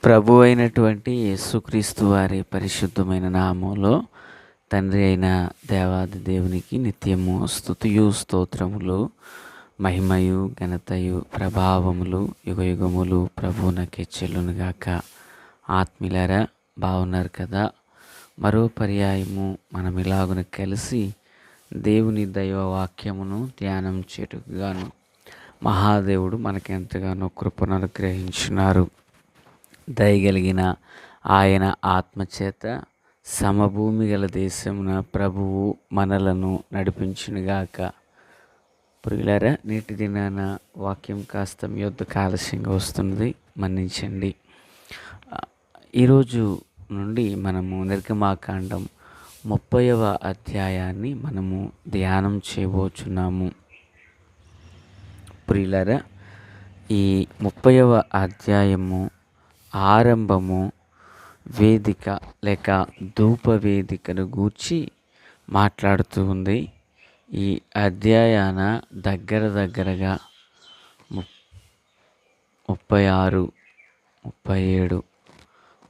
ప్రభు అయినటువంటి యేసుక్రీస్తు వారి పరిశుద్ధమైన నామంలో తండ్రి అయిన దేవాది దేవునికి నిత్యము స్తుతియు స్తోత్రములు మహిమయు ఘనతయు ప్రభావములు యుగయుగములు ప్రభువునకే చెల్లునుగాక. ఆత్మీయులారా, బాగున్నారు కదా? మరో పర్యాయము మనం ఇలాగున కలిసి దేవుని దైవవాక్యమును ధ్యానం చేటుగాను మహాదేవుడు మనకెంతగానో కృపను అనుగ్రహించున్నారు. దయగలిగిన ఆయన ఆత్మచేత సమభూమి గల దేశమున ప్రభువు మనలను నడిపించునుగాక. ప్రియులారా, నేటి దినాన వాక్యం కాస్త మీ యొద్దకు ఆలస్యంగా వస్తున్నది, మన్నించండి. ఈరోజు నుండి మనము నిర్గమాకాండం 30వ అధ్యాయాన్ని మనము ధ్యానం చేయబోచున్నాము. ప్రియులారా, ఈ 30వ అధ్యాయము ఆరంభము వేదిక లేక ధూప వేదికను గూర్చి మాట్లాడుతూ ఉంది. ఈ అధ్యాయాన దగ్గరగా 36, 37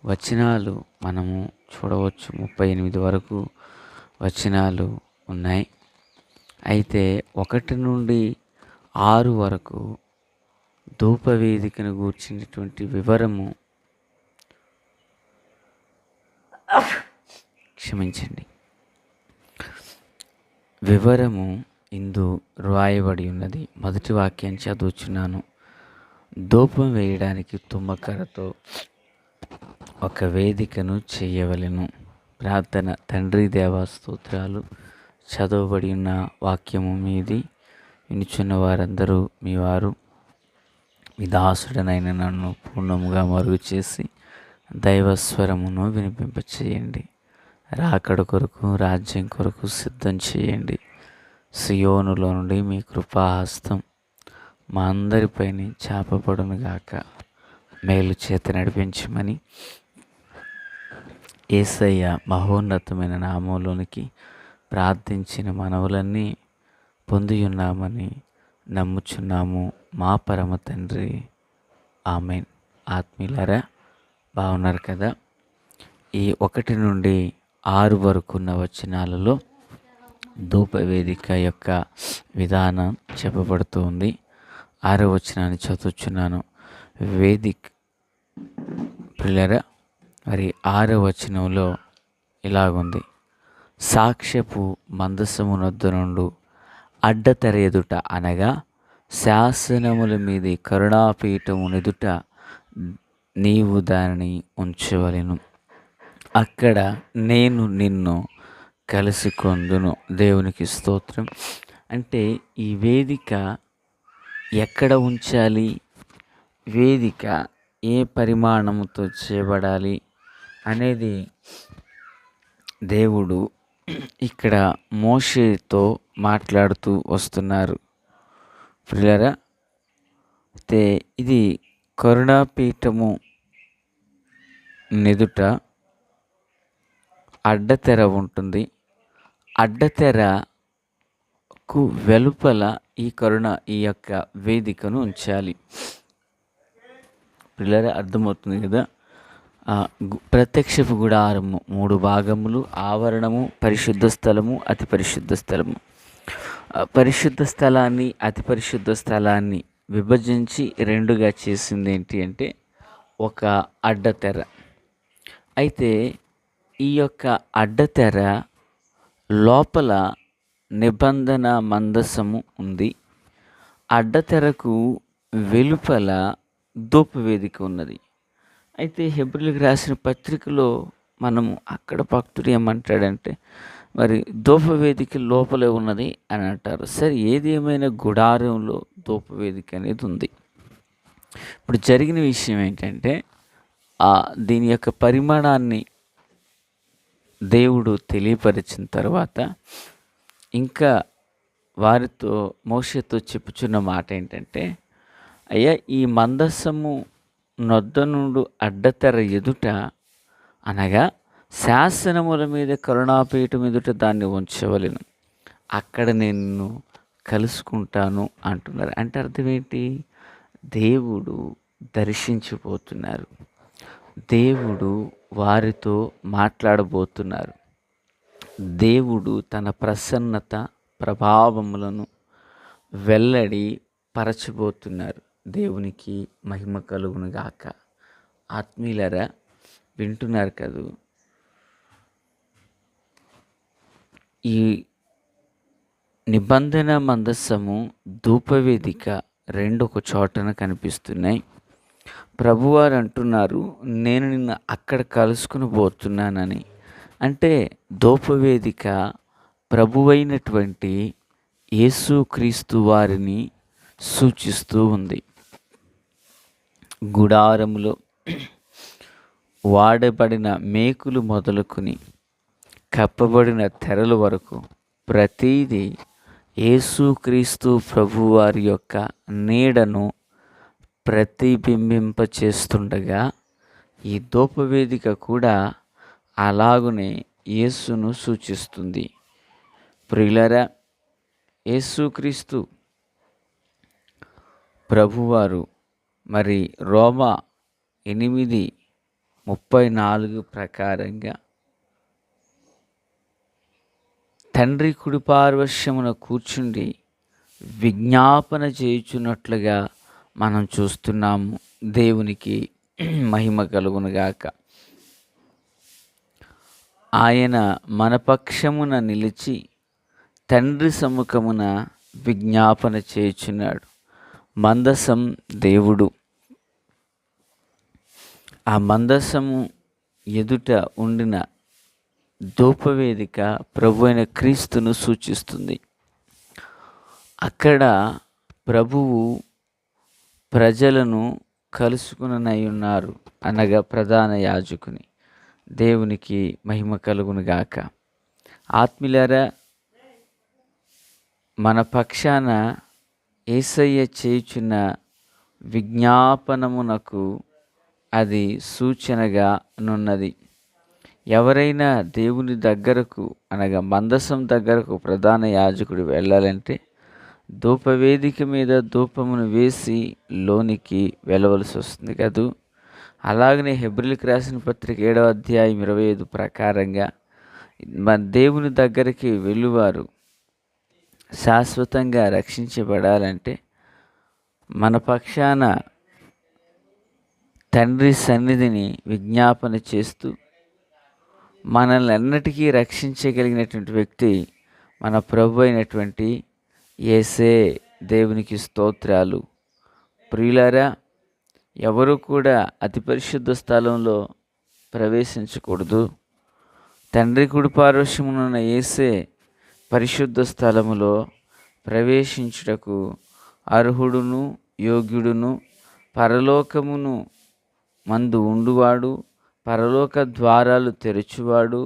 వచనాలు మనము చూడవచ్చు. 38 వరకు వచనాలు ఉన్నాయి. అయితే 1 నుండి 6 వరకు ధూపవేదికను గూర్చినటువంటి వివరము ఇందు రాయబడి ఉన్నది. మొదటి వాక్యం చదువుచున్నాను. ధూపం వేయడానికి తుమ్మకరతో ఒక వేదికను చేయవలెను. ప్రార్థన. తండ్రి దేవా, స్తోత్రాలు. చదవబడి ఉన్న వాక్యము మీది, వినుచున్న వారందరూ మీ వారు. మీ దాసుడనైన నన్ను పూర్ణముగా మరుగు చేసి దైవస్వరమును వినిపింపచేయండి. రాకడ కొరకు, రాజ్యం కొరకు సిద్ధం చేయండి. సియోనులో నుండి మీ కృపాహస్తం మా అందరిపైన చాపబడునుగాక. మేలు చేత నడిపించమని యేసయ్య మహోన్నతమైన నామంలోనికి ప్రార్థించిన మనవులన్నీ పొందియున్నామని నమ్ముచున్నాము మా పరమ తండ్రి, ఆమెన్. ఆత్మీయులారా, బాగున్నారు కదా? ఈ 1 నుండి 6 వరకు ఉన్న వచనాలలో ధూపవేదిక యొక్క విధానం చెప్పబడుతూ ఉంది. 6వ వచనాన్ని చదువుచున్నాను. ప్రియులారా, మరి 6వ వచనంలో ఇలాగుంది. సాక్ష్యపు మందసమునొద్ద నుండు అడ్డతెర ఎదుట, అనగా శాసనముల మీది కరుణాపీఠము ఎదుట నీవు దానిని ఉంచవలెను. అక్కడ నేను నిన్ను కలుసుకొందును. దేవునికి స్తోత్రం. అంటే ఈ వేదిక ఎక్కడ ఉంచాలి, వేదిక ఏ పరిమాణముతో చేయబడాలి అనేది దేవుడు ఇక్కడ మోషేతో మాట్లాడుతూ వస్తున్నారు. ప్రియులారా, అయితే ఇది కరుణాపీఠము నెదుట అడ్డతెర ఉంటుంది. అడ్డతెరకు వెలుపల ఈ యొక్క వేదికను ఉంచాలి. పిల్లల అర్థమవుతుంది కదా? ప్రత్యక్షపు గుడారము 3 భాగములు, ఆవరణము, పరిశుద్ధ స్థలము, అతి పరిశుద్ధ స్థలము. పరిశుద్ధ స్థలాన్ని, అతి పరిశుద్ధ స్థలాన్ని విభజించి 2గా చేసింది ఏంటి అంటే ఒక అడ్డతెర. అయితే ఈ యొక్క అడ్డతెర లోపల నిబంధన మందసము ఉంది. అడ్డతెరకు వెలుపల ధూపవేదిక ఉన్నది. అయితే హెబ్రీయులకు రాసిన పత్రికలో మనము అక్కడ భక్తుడు ఏమంటాడంటే, మరి ధూపవేదిక లోపలే ఉన్నది అని అంటారు. సరే, ఏది ఏమైనా గుడారంలో ధూపవేదిక అనేది ఉంది. ఇప్పుడు జరిగిన విషయం ఏంటంటే, దీని యొక్క పరిమాణాన్ని దేవుడు తెలియపరిచిన తర్వాత ఇంకా వారితో, మోషేతో చెప్పుచున్న మాట ఏంటంటే, అయ్యా, ఈ మందసము నొద్ద నుండు అడ్డతెర ఎదుట, అనగా శాసనముల మీద కరుణాపీఠం ఎదుట దాన్ని ఉంచవలెను. అక్కడ నేను కలుసుకుంటాను అంటున్నారు. అంటే అర్థం ఏంటి? దేవుడు దర్శించిపోతున్నారు. దేవుడు వారితో మాట్లాడబోతున్నారు. దేవుడు తన ప్రసన్నత ప్రభావములను వెల్లడి పరచబోతున్నారు. దేవునికి మహిమ కలుగును గాక. ఆత్మీయులారా, వింటున్నారు కదూ. ఈ నిబంధన మందసము, ధూపవేదిక రెండు ఒక చోటన కనిపిస్తున్నాయి. ప్రభువారు అంటున్నారు, నేను నిన్ను అక్కడ కలుసుకుని పోతున్నానని. అంటే ధూపవేదిక ప్రభువైనటువంటి యేసుక్రీస్తు వారిని సూచిస్తూ ఉంది. గుడారములో వాడబడిన మేకులు మొదలుకొని కప్పబడిన తెరల వరకు ప్రతిదీ యేసుక్రీస్తు ప్రభువారి యొక్క నీడను ప్రతిబింబింపచేస్తుండగా ఈ ధూపవేదిక కూడా అలాగునే యేసును సూచిస్తుంది. ప్రియులారా, యేసుక్రీస్తు ప్రభువారు మరి రోమా 8:34 ప్రకారంగా తండ్రి కుడిపార్శ్వమున కూర్చుండి విజ్ఞాపన చేయుచున్నట్లుగా మనం చూస్తున్నాము. దేవునికి మహిమ కలుగునుగాక. ఆయన మన పక్షమున నిలిచి తండ్రి సముఖమున విజ్ఞాపన చేయుచున్నాడు. మందసం దేవుడు. ఆ మందసము ఎదుట ఉండిన ధూపవేదిక ప్రభు అయిన క్రీస్తును సూచిస్తుంది. అక్కడ ప్రభువు ప్రజలను కలుసుకునై ఉన్నారు, అనగా ప్రధాన యాజకుని. దేవునికి మహిమ కలుగునుగాక. ఆత్మీయులారా, మన పక్షాన యేసయ్య చేయుచున్న విజ్ఞాపనమునకు అది సూచనగా నున్నది. ఎవరైనా దేవుని దగ్గరకు, అనగా మందసం దగ్గరకు ప్రధాన యాజకుడు వెళ్ళాలంటే ధూపవేదిక మీద ధూపమును వేసి లోనికి వెళ్ళవలసి వస్తుంది కదూ. అలాగనే హెబ్రీయులకు రాసిన పత్రిక 7వ అధ్యాయం 25 ప్రకారంగా మన దేవుని దగ్గరికి వెళ్ళువారు శాశ్వతంగా రక్షించబడాలంటే మన పక్షాన తండ్రి సన్నిధిని విజ్ఞాపన చేస్తూ మనల్ని అన్నిటికీ రక్షించగలిగినటువంటి వ్యక్తి మన ప్రభు అయినటువంటి యేసే. దేవునికి స్తోత్రాలు. ప్రియులారా, ఎవరు కూడా అతి పరిశుద్ధ స్థలంలో ప్రవేశించకూడదు. తండ్రి కుడిపార్శ్వమున యేసే పరిశుద్ధ స్థలములో ప్రవేశించుటకు అర్హుడును యోగ్యుడును పరలోకమును మందు ఉండువాడు, పరలోక ద్వారాలు తెరచువాడు,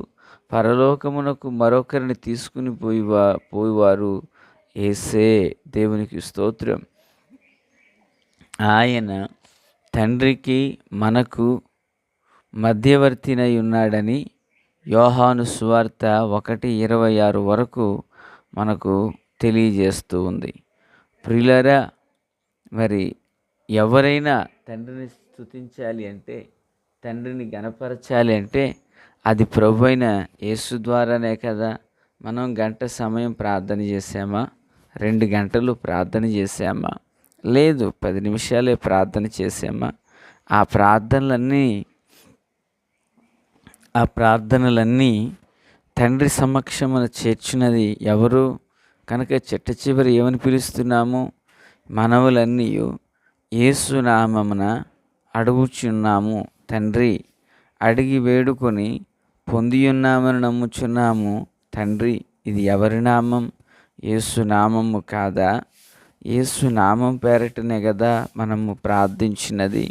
పరలోకమునకు మరొకరిని తీసుకుని పోయేవారు యేసే. దేవునికి స్తోత్రం. ఆయన తండ్రికి మనకు మధ్యవర్తినై ఉన్నాడని యోహాను సువార్త 1:26 వరకు మనకు తెలియజేస్తూ ఉంది. ప్రియులారా, మరి ఎవరైనా తండ్రిని స్తుతించాలి అంటే, తండ్రిని గణపరచాలి అంటే అది ప్రభు అయిన యేసు ద్వారానే కదా. మనం గంట సమయం ప్రార్థన చేసామా? 2 గంటలు ప్రార్థన చేసామా? లేదు, 10 నిమిషాలే ప్రార్థన చేసామా? ఆ ప్రార్థనలన్నీ తండ్రి సమక్షమున చేర్చున్నది ఎవరు కనుక చిట్ట చివరి ఏమని పిలుస్తున్నాము? మనవులన్నీ యేసు నామమున అడుగుచున్నాము తండ్రి, అడిగి వేడుకొని పొందియున్నామని నమ్ముచున్నాము తండ్రి. ఇది ఎవరి నామం? యేసు నామము కాదా? యేసు నామం పేరటనే కదా మనము ప్రార్థించినది.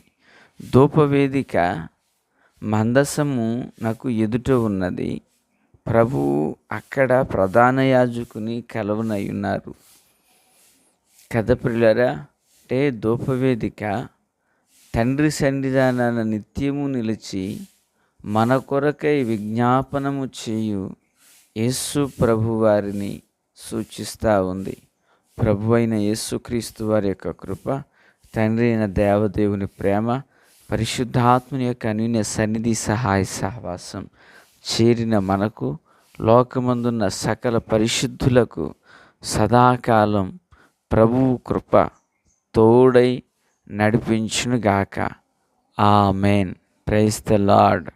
ధూపవేదిక మందసము నాకు ఎదుట ఉన్నది. ప్రభువు అక్కడ ప్రధాన యాజకుని కలవనై ఉన్నారు కదా ప్రియులారా. అంటే ధూపవేదిక తండ్రి సన్నిధానాన నిత్యము నిలిచి మన కొరకై విజ్ఞాపనము చేయు యేసు ప్రభు వారిని సూచిస్తూ ఉంది. ప్రభు అయిన యేసుక్రీస్తు వారి యొక్క కృప, తండ్రి అయిన దేవదేవుని ప్రేమ, పరిశుద్ధాత్మని యొక్క అన్యోన్య సన్నిధి సహాయ సహవాసం చేరిన మనకు, లోకమందున్న సకల పరిశుద్ధులకు సదాకాలం ప్రభువు కృప తోడై నడిపించునుగాక. ఆమేన్. Praise the lord.